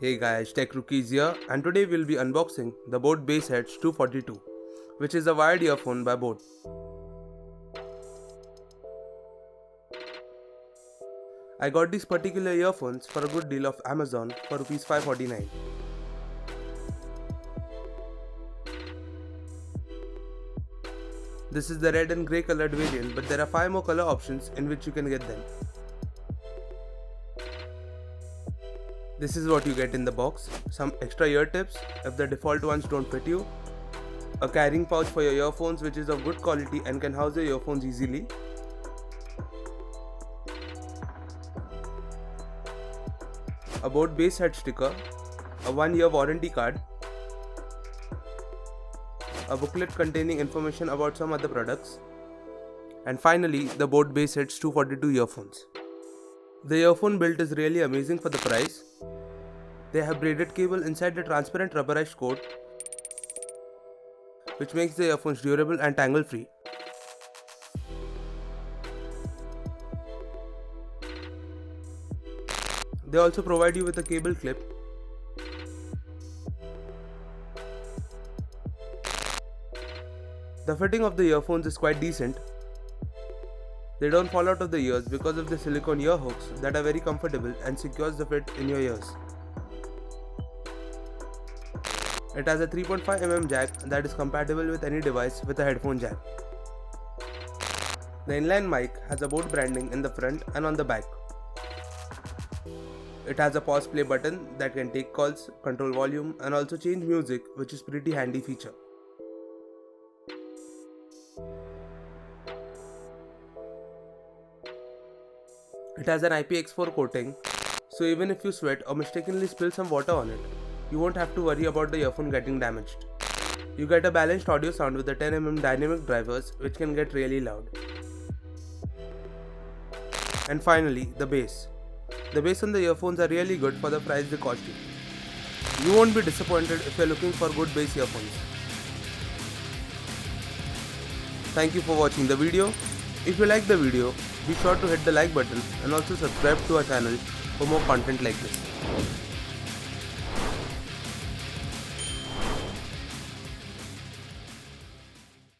Hey guys, Tech Rookies here, and today we'll be unboxing the Bose Bassheads 242, which is a wired earphone by Bose. I got these particular earphones for a good deal of Amazon for Rs 549. This is the red and grey colored variant, but there are 5 more color options in which you can get them. This is what you get in the box: some extra ear tips if the default ones don't fit you, a carrying pouch for your earphones which is of good quality and can house your earphones easily, a Bose Basshead sticker, a 1-year warranty card, a booklet containing information about some other products, and finally the Bose Bassheads 242 earphones. The earphone build is really amazing for the price. They have braided cable inside the transparent rubberized coat, which makes the earphones durable and tangle free. They also provide you with a cable clip. The fitting of the earphones is quite decent. They don't fall out of the ears because of the silicone ear hooks that are very comfortable and secures the fit in your ears. It has a 3.5mm jack that is compatible with any device with a headphone jack. The inline mic has a Bose branding in the front and on the back. It has a pause play button that can take calls, control volume, and also change music, which is pretty handy feature. It has an IPX4 coating, so even if you sweat or mistakenly spill some water on it, you won't have to worry about the earphone getting damaged. You get a balanced audio sound with the 10mm dynamic drivers, which can get really loud. And finally, the bass. The bass on the earphones are really good for the price they cost you. You won't be disappointed if you're looking for good bass earphones. Thank you for watching the video. If you like the video, be sure to hit the like button and also subscribe to our channel for more content like this.